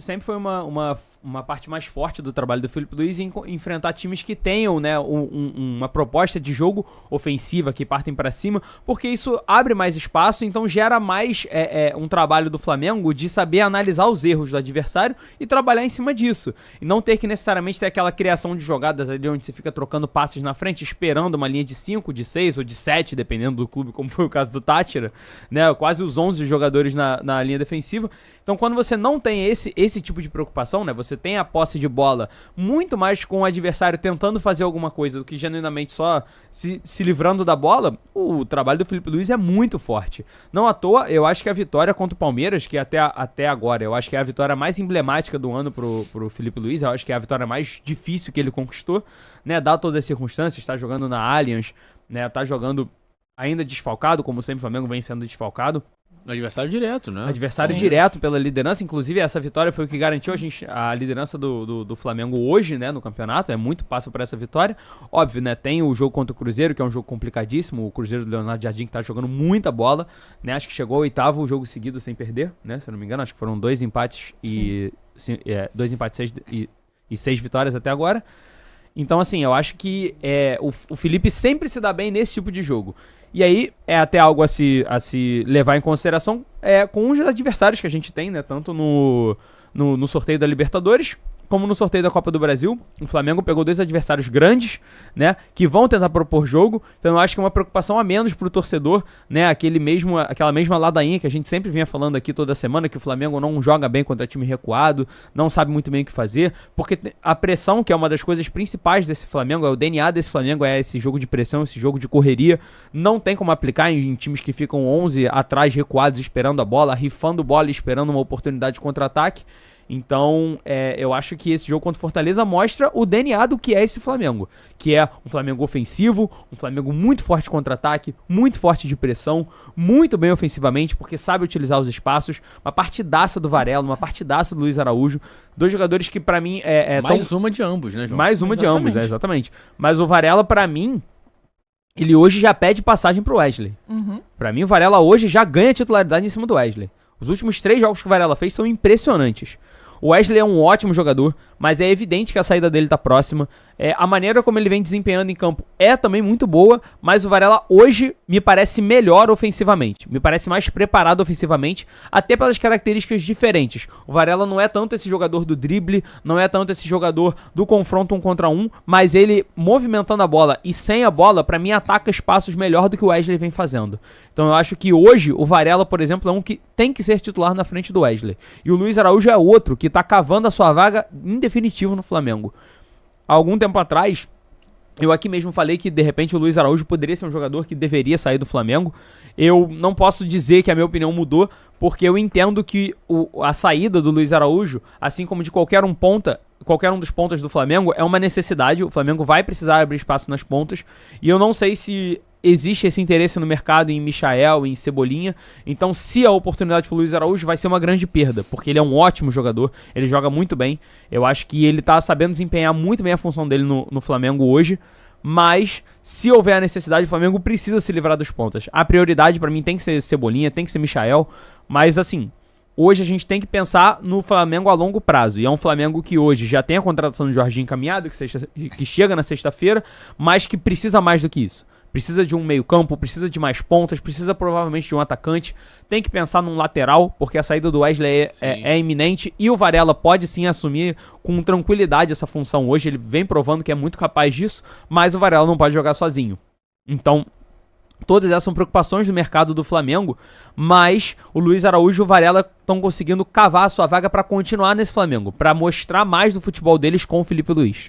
sempre foi uma parte mais forte do trabalho do Filipe Luís em enfrentar times que tenham, né, uma proposta de jogo ofensiva, que partem para cima, porque isso abre mais espaço, então gera mais um trabalho do Flamengo de saber analisar os erros do adversário e trabalhar em cima disso. E não ter que necessariamente ter aquela criação de jogadas ali onde você fica trocando passes na frente, esperando uma linha de 5, de 6 ou de 7, dependendo do clube, como foi o caso do Táchira, né, quase os 11 jogadores na linha defensiva. Então quando você não tem esse tipo de preocupação, né, você tem a posse de bola muito mais com o adversário tentando fazer alguma coisa do que genuinamente só se livrando da bola, o trabalho do Filipe Luís é muito forte. Não à toa, eu acho que a vitória contra o Palmeiras, que até agora, eu acho que é a vitória mais emblemática do ano pro Filipe Luís, eu acho que é a vitória mais difícil que ele conquistou, né, dado todas as circunstâncias, tá jogando na Allianz, né, tá jogando ainda desfalcado, como sempre o Flamengo vem sendo desfalcado. Adversário direto, né? Adversário direto pela liderança. Inclusive, essa vitória foi o que garantiu a liderança do Flamengo hoje, né, no campeonato. É muito passo para essa vitória. Óbvio, né, tem o jogo contra o Cruzeiro, que é um jogo complicadíssimo. O Cruzeiro do Leonardo Jardim, que tá jogando muita bola, né? Acho que chegou ao 8º jogo seguido sem perder, né? Se eu não me engano, acho que foram 2 empates e 6 vitórias até agora. Então, assim, eu acho que o Felipe sempre se dá bem nesse tipo de jogo. E aí, é até algo a se levar em consideração com os adversários que a gente tem, né? Tanto no sorteio da Libertadores, como no sorteio da Copa do Brasil. O Flamengo pegou 2 adversários grandes, né? Que vão tentar propor jogo. Então eu acho que é uma preocupação a menos pro torcedor, né? Aquela mesma ladainha que a gente sempre vinha falando aqui toda semana, que o Flamengo não joga bem contra time recuado, não sabe muito bem o que fazer, porque a pressão, que é uma das coisas principais desse Flamengo, é o DNA desse Flamengo, é esse jogo de pressão, esse jogo de correria, não tem como aplicar em times que ficam 11 atrás recuados esperando a bola, rifando bola e esperando uma oportunidade de contra-ataque. Então, eu acho que esse jogo contra o Fortaleza mostra o DNA do que é esse Flamengo. Que é um Flamengo ofensivo, um Flamengo muito forte de contra-ataque, muito forte de pressão, muito bem ofensivamente, porque sabe utilizar os espaços. Uma partidaça do Varela, uma partidaça do Luiz Araújo. 2 jogadores que pra mim... Mais uma de ambos, né, João? Mais uma de ambos, exatamente. Mas o Varela, pra mim, ele hoje já pede passagem pro Wesley. Pra mim, o Varela hoje já ganha titularidade em cima do Wesley. Os últimos 3 jogos que o Varela fez são impressionantes. O Wesley é um ótimo jogador, mas é evidente que a saída dele tá próxima. A maneira como ele vem desempenhando em campo é também muito boa, mas o Varela hoje me parece melhor ofensivamente. Me parece mais preparado ofensivamente, até pelas características diferentes. O Varela não é tanto esse jogador do drible, não é tanto esse jogador do confronto 1 contra 1, mas ele movimentando a bola e sem a bola, pra mim, ataca espaços melhor do que o Wesley vem fazendo. Então eu acho que hoje o Varela, por exemplo, é um que tem que ser titular na frente do Wesley. E o Luiz Araújo é outro que tá cavando a sua vaga em definitivo no Flamengo. Há algum tempo atrás, eu aqui mesmo falei que de repente o Luiz Araújo poderia ser um jogador que deveria sair do Flamengo. Eu não posso dizer que a minha opinião mudou, porque eu entendo que a saída do Luiz Araújo, assim como de qualquer um dos pontas do Flamengo, é uma necessidade. O Flamengo vai precisar abrir espaço nas pontas, e eu não sei se existe esse interesse no mercado em Michael, em Cebolinha. Então, se a oportunidade for o Luiz Araújo, vai ser uma grande perda, porque ele é um ótimo jogador, ele joga muito bem. Eu acho que ele tá sabendo desempenhar muito bem a função dele no Flamengo hoje. Mas, se houver a necessidade, o Flamengo precisa se livrar dos pontas. A prioridade pra mim tem que ser Cebolinha, tem que ser Michael. Mas, assim, hoje a gente tem que pensar no Flamengo a longo prazo. E é um Flamengo que hoje já tem a contratação do Jorginho encaminhado, que chega na sexta-feira, mas que precisa mais do que isso. Precisa de um meio-campo, precisa de mais pontas, precisa provavelmente de um atacante. Tem que pensar num lateral, porque a saída do Wesley é iminente. E o Varela pode sim assumir com tranquilidade essa função hoje. Ele vem provando que é muito capaz disso, mas o Varela não pode jogar sozinho. Então, todas essas são preocupações do mercado do Flamengo, mas o Luiz Araújo e o Varela estão conseguindo cavar a sua vaga para continuar nesse Flamengo, para mostrar mais do futebol deles com o Filipe Luís.